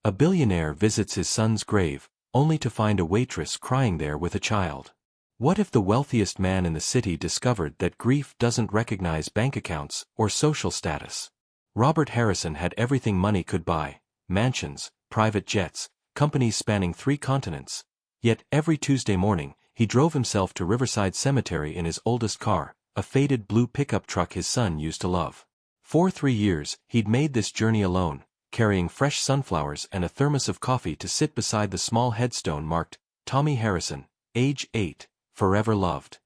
A billionaire visits his son's grave, only to find a waitress crying there with a child. What if the wealthiest man in the city discovered that grief doesn't recognize bank accounts or social status? Robert Harrison had everything money could buy: mansions, private jets, companies spanning 3 continents. Yet every Tuesday morning, he drove himself to Riverside Cemetery in his oldest car, a faded blue pickup truck his son used to love. For 3 years, he'd made this journey alone, carrying fresh sunflowers and a thermos of coffee to sit beside the small headstone marked, Tommy Harrison, age 8, forever loved.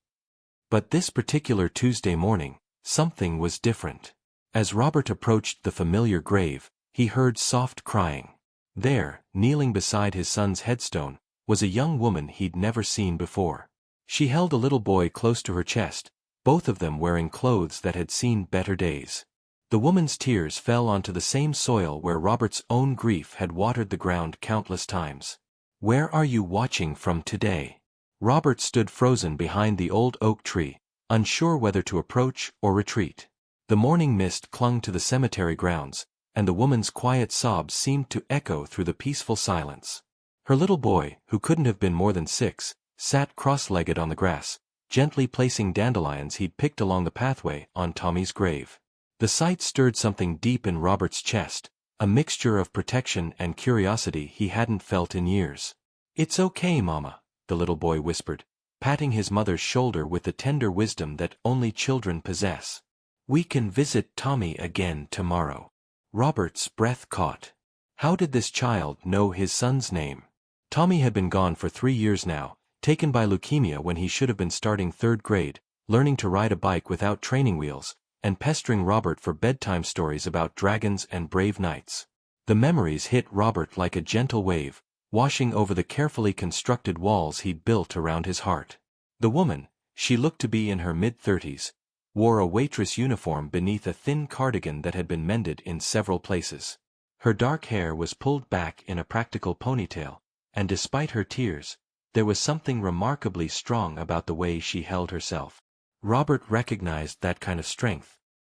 But this particular Tuesday morning, something was different. As Robert approached the familiar grave, he heard soft crying. There, kneeling beside his son's headstone, was a young woman he'd never seen before. She held a little boy close to her chest, both of them wearing clothes that had seen better days. The woman's tears fell onto the same soil where Robert's own grief had watered the ground countless times. "Where are you watching from today?" Robert stood frozen behind the old oak tree, unsure whether to approach or retreat. The morning mist clung to the cemetery grounds, and the woman's quiet sobs seemed to echo through the peaceful silence. Her little boy, who couldn't have been more than 6, sat cross-legged on the grass, gently placing dandelions he'd picked along the pathway on Tommy's grave. The sight stirred something deep in Robert's chest, a mixture of protection and curiosity he hadn't felt in years. "It's okay, Mama," the little boy whispered, patting his mother's shoulder with the tender wisdom that only children possess. "We can visit Tommy again tomorrow." Robert's breath caught. How did this child know his son's name? Tommy had been gone for 3 years now, taken by leukemia when he should have been starting 3rd grade, learning to ride a bike without training wheels, and pestering Robert for bedtime stories about dragons and brave knights. The memories hit Robert like a gentle wave, washing over the carefully constructed walls he'd built around his heart. The woman, she looked to be in her mid-30s, wore a waitress uniform beneath a thin cardigan that had been mended in several places. Her dark hair was pulled back in a practical ponytail, and despite her tears, there was something remarkably strong about the way she held herself. Robert recognized that kind of strength,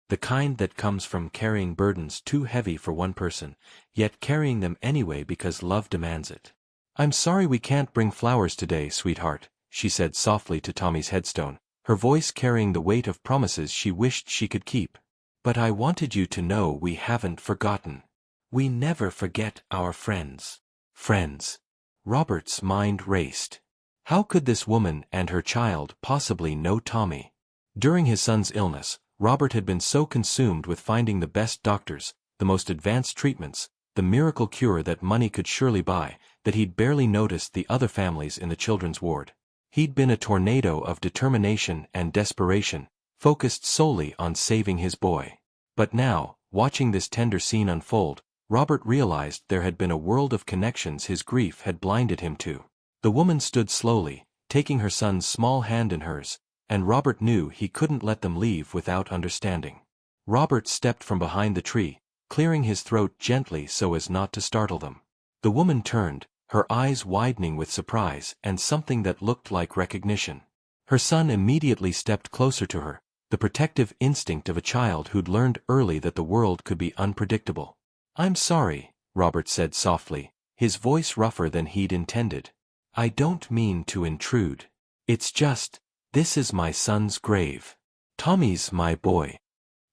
the kind that comes from carrying burdens too heavy for one person, yet carrying them anyway because love demands it. "I'm sorry we can't bring flowers today, sweetheart," she said softly to Tommy's headstone, her voice carrying the weight of promises she wished she could keep. "But I wanted you to know we haven't forgotten. We never forget our friends." Friends. Robert's mind raced. How could this woman and her child possibly know Tommy? During his son's illness, Robert had been so consumed with finding the best doctors, the most advanced treatments, the miracle cure that money could surely buy, that he'd barely noticed the other families in the children's ward. He'd been a tornado of determination and desperation, focused solely on saving his boy. But now, watching this tender scene unfold, Robert realized there had been a world of connections his grief had blinded him to. The woman stood slowly, taking her son's small hand in hers, and Robert knew he couldn't let them leave without understanding. Robert stepped from behind the tree, clearing his throat gently so as not to startle them. The woman turned, her eyes widening with surprise and something that looked like recognition. Her son immediately stepped closer to her, the protective instinct of a child who'd learned early that the world could be unpredictable. "I'm sorry," Robert said softly, his voice rougher than he'd intended. "I don't mean to intrude. It's just, this is my son's grave. Tommy's my boy."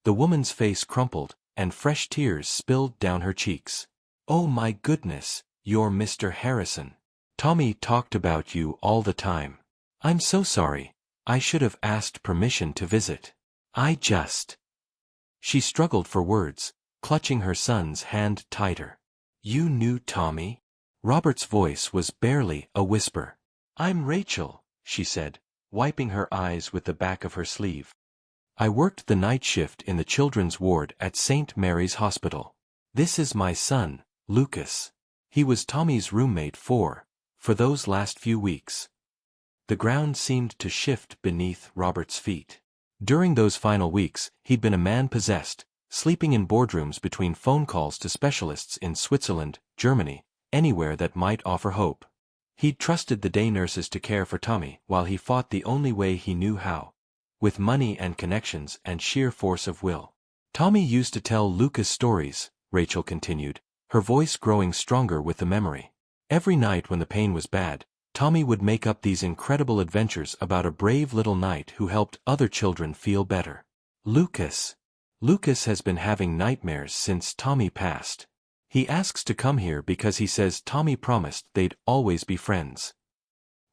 The woman's face crumpled, and fresh tears spilled down her cheeks. "Oh my goodness, you're Mr. Harrison. Tommy talked about you all the time. I'm so sorry, I should have asked permission to visit. I just..." She struggled for words, clutching her son's hand tighter. "You knew Tommy?" Robert's voice was barely a whisper. "I'm Rachel," she said, wiping her eyes with the back of her sleeve. "I worked the night shift in the children's ward at St. Mary's Hospital. This is my son, Lucas. He was Tommy's roommate for those last few weeks." The ground seemed to shift beneath Robert's feet. During those final weeks, he'd been a man possessed, sleeping in boardrooms between phone calls to specialists in Switzerland, Germany, anywhere that might offer hope. He'd trusted the day nurses to care for Tommy while he fought the only way he knew how, with money and connections and sheer force of will. "Tommy used to tell Lucas stories," Rachel continued, her voice growing stronger with the memory. Every night when the pain was bad, Tommy would make up these incredible adventures about a brave little knight who helped other children feel better. Lucas. Lucas has been having nightmares since Tommy passed. He asks to come here because he says Tommy promised they'd always be friends.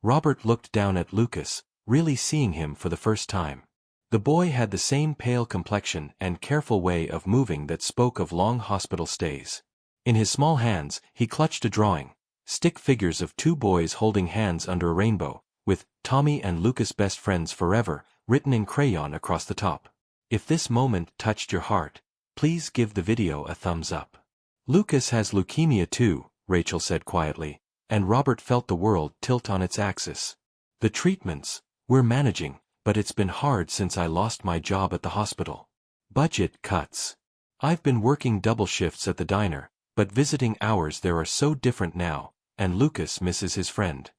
Robert looked down at Lucas, really seeing him for the first time. The boy had the same pale complexion and careful way of moving that spoke of long hospital stays. In his small hands, he clutched a drawing, stick figures of two boys holding hands under a rainbow, with Tommy and Lucas best friends forever, written in crayon across the top. If this moment touched your heart, please give the video a thumbs up. Lucas has leukemia too, Rachel said quietly, and Robert felt the world tilt on its axis. The treatments, we're managing, but it's been hard since I lost my job at the hospital. Budget cuts. I've been working double shifts at the diner, but visiting hours there are so different now, and Lucas misses his friend.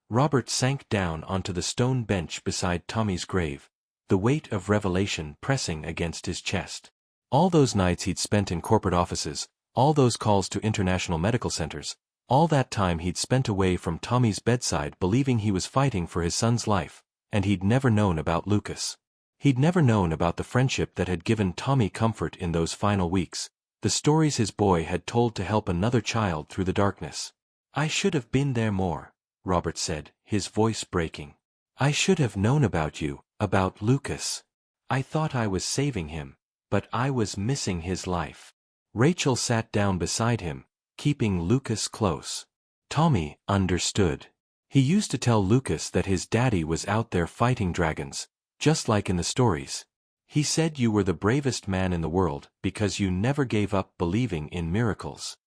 Robert sank down onto the stone bench beside Tommy's grave, the weight of revelation pressing against his chest. All those nights he'd spent in corporate offices, all those calls to international medical centers, all that time he'd spent away from Tommy's bedside believing he was fighting for his son's life, and he'd never known about Lucas. He'd never known about the friendship that had given Tommy comfort in those final weeks, the stories his boy had told to help another child through the darkness. I should have been there more, Robert said, his voice breaking. I should have known about you, about Lucas. I thought I was saving him, but I was missing his life. Rachel sat down beside him, keeping Lucas close. Tommy understood. He used to tell Lucas that his daddy was out there fighting dragons, just like in the stories. He said you were the bravest man in the world because you never gave up believing in miracles.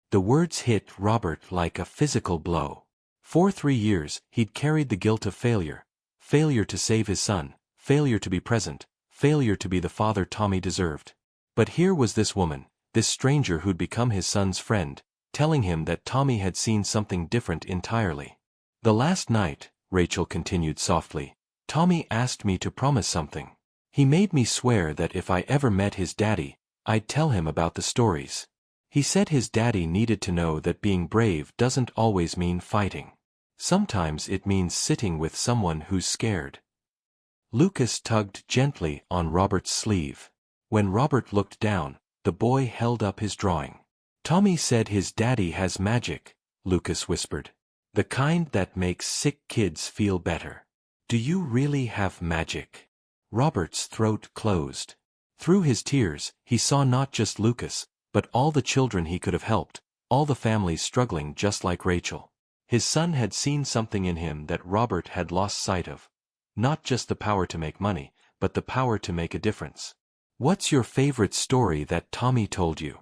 The words hit Robert like a physical blow. For 3 years, he'd carried the guilt of failure. Failure to save his son, failure to be present, failure to be the father Tommy deserved. But here was this woman, this stranger who'd become his son's friend, telling him that Tommy had seen something different entirely. The last night, Rachel continued softly, Tommy asked me to promise something. He made me swear that if I ever met his daddy, I'd tell him about the stories. He said his daddy needed to know that being brave doesn't always mean fighting. Sometimes it means sitting with someone who's scared. Lucas tugged gently on Robert's sleeve. When Robert looked down, the boy held up his drawing. Tommy said his daddy has magic, Lucas whispered. The kind that makes sick kids feel better. Do you really have magic? Robert's throat closed. Through his tears, he saw not just Lucas, but all the children he could have helped, all the families struggling just like Rachel. His son had seen something in him that Robert had lost sight of. Not just the power to make money, but the power to make a difference. What's your favorite story that Tommy told you?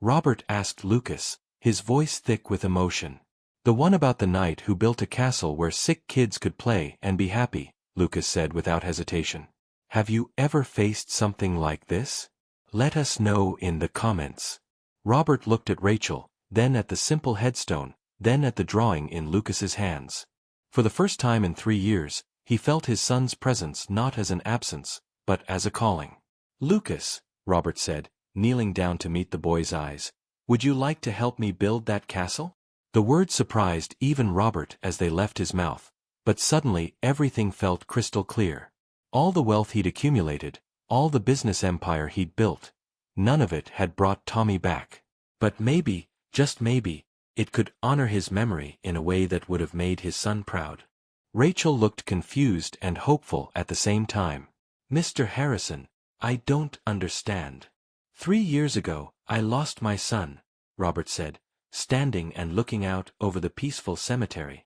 Robert asked Lucas, his voice thick with emotion. The one about the knight who built a castle where sick kids could play and be happy, Lucas said without hesitation. Have you ever faced something like this? Let us know in the comments. Robert looked at Rachel, then at the simple headstone, then at the drawing in Lucas's hands. For the first time in 3 years, he felt his son's presence not as an absence, but as a calling. Lucas, Robert said, kneeling down to meet the boy's eyes, would you like to help me build that castle? The word surprised even Robert as they left his mouth, but suddenly everything felt crystal clear. All the wealth he'd accumulated, all the business empire he'd built, none of it had brought Tommy back. But maybe, just maybe, it could honor his memory in a way that would have made his son proud. Rachel looked confused and hopeful at the same time. Mr. Harrison, I don't understand. 3 years ago, I lost my son, Robert said, standing and looking out over the peaceful cemetery.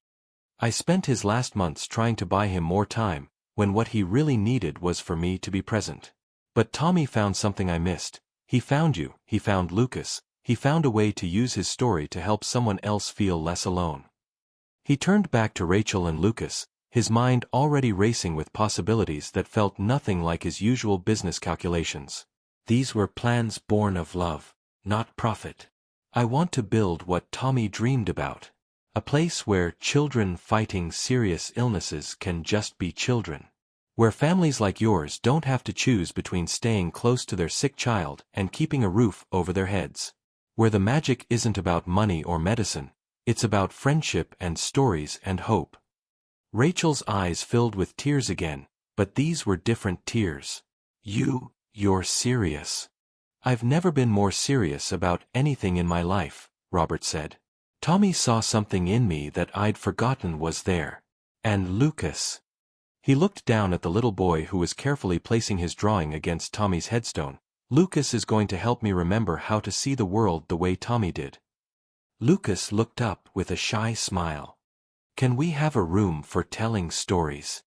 I spent his last months trying to buy him more time, when what he really needed was for me to be present. But Tommy found something I missed. He found you, he found Lucas, he found a way to use his story to help someone else feel less alone. He turned back to Rachel and Lucas, his mind already racing with possibilities that felt nothing like his usual business calculations. These were plans born of love, not profit. I want to build what Tommy dreamed about. A place where children fighting serious illnesses can just be children. Where families like yours don't have to choose between staying close to their sick child and keeping a roof over their heads. where the magic isn't about money or medicine, it's about friendship and stories and hope. Rachel's eyes filled with tears again, but these were different tears. You're serious. I've never been more serious about anything in my life, Robert said. Tommy saw something in me that I'd forgotten was there. And Lucas. He looked down at the little boy who was carefully placing his drawing against Tommy's headstone. Lucas is going to help me remember how to see the world the way Tommy did. Lucas looked up with a shy smile. Can we have a room for telling stories?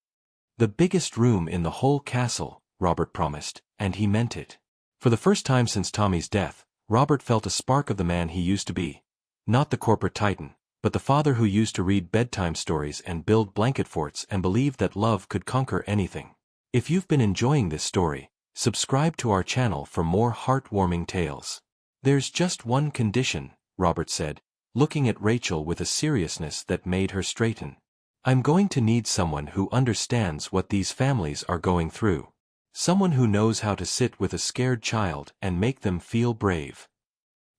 The biggest room in the whole castle, Robert promised, and he meant it. For the first time since Tommy's death, Robert felt a spark of the man he used to be. Not the corporate titan, but the father who used to read bedtime stories and build blanket forts and believe that love could conquer anything. If you've been enjoying this story, subscribe to our channel for more heartwarming tales. There's just one condition, Robert said, looking at Rachel with a seriousness that made her straighten. I'm going to need someone who understands what these families are going through. Someone who knows how to sit with a scared child and make them feel brave.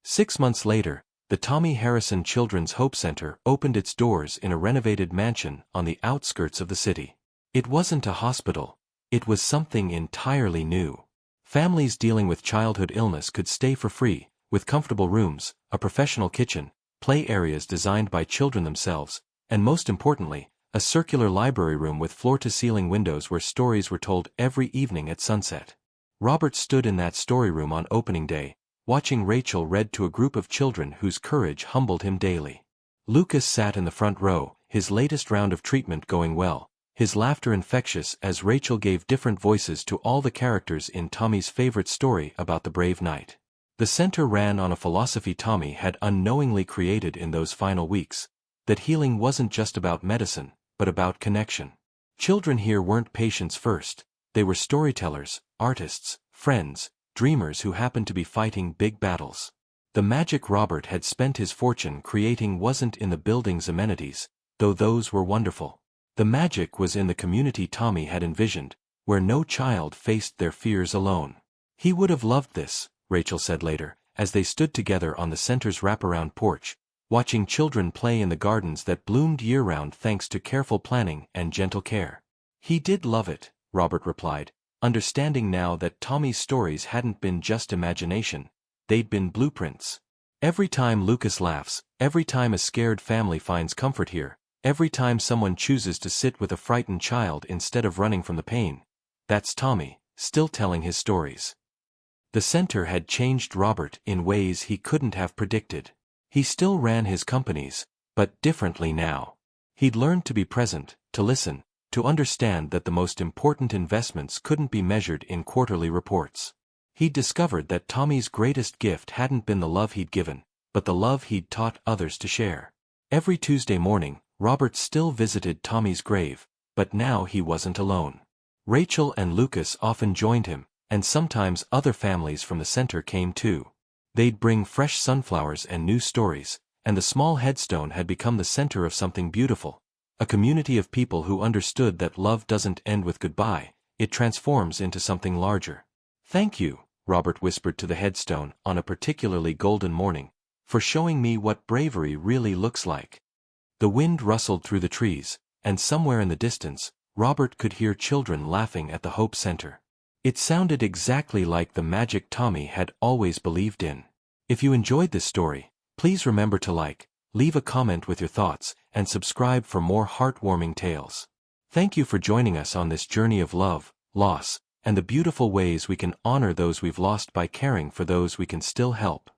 6 months later, the Tommy Harrison Children's Hope Center opened its doors in a renovated mansion on the outskirts of the city. It wasn't a hospital. It was something entirely new. Families dealing with childhood illness could stay for free, with comfortable rooms, a professional kitchen, play areas designed by children themselves, and most importantly, a circular library room with floor-to-ceiling windows where stories were told every evening at sunset. Robert stood in that story room on opening day, watching Rachel read to a group of children whose courage humbled him daily. Lucas sat in the front row, his latest round of treatment going well, his laughter infectious as Rachel gave different voices to all the characters in Tommy's favorite story about the brave knight. The center ran on a philosophy Tommy had unknowingly created in those final weeks, that healing wasn't just about medicine, but about connection. Children here weren't patients first, they were storytellers, artists, friends, dreamers who happened to be fighting big battles. The magic Robert had spent his fortune creating wasn't in the building's amenities, though those were wonderful. The magic was in the community Tommy had envisioned, where no child faced their fears alone. He would have loved this, Rachel said later, as they stood together on the center's wraparound porch, watching children play in the gardens that bloomed year-round thanks to careful planning and gentle care. He did love it, Robert replied, understanding now that Tommy's stories hadn't been just imagination, they'd been blueprints. Every time Lucas laughs, every time a scared family finds comfort here, every time someone chooses to sit with a frightened child instead of running from the pain, that's Tommy, still telling his stories. The center had changed Robert in ways he couldn't have predicted. He still ran his companies, but differently now. He'd learned to be present, to listen, to understand that the most important investments couldn't be measured in quarterly reports. He'd discovered that Tommy's greatest gift hadn't been the love he'd given, but the love he'd taught others to share. Every Tuesday morning, Robert still visited Tommy's grave, but now he wasn't alone. Rachel and Lucas often joined him, and sometimes other families from the center came too. They'd bring fresh sunflowers and new stories, and the small headstone had become the center of something beautiful. A community of people who understood that love doesn't end with goodbye, it transforms into something larger. Thank you, Robert whispered to the headstone on a particularly golden morning, for showing me what bravery really looks like. The wind rustled through the trees, and somewhere in the distance, Robert could hear children laughing at the Hope Center. It sounded exactly like the magic Tommy had always believed in. If you enjoyed this story, please remember to like, leave a comment with your thoughts, and subscribe for more heartwarming tales. Thank you for joining us on this journey of love, loss, and the beautiful ways we can honor those we've lost by caring for those we can still help.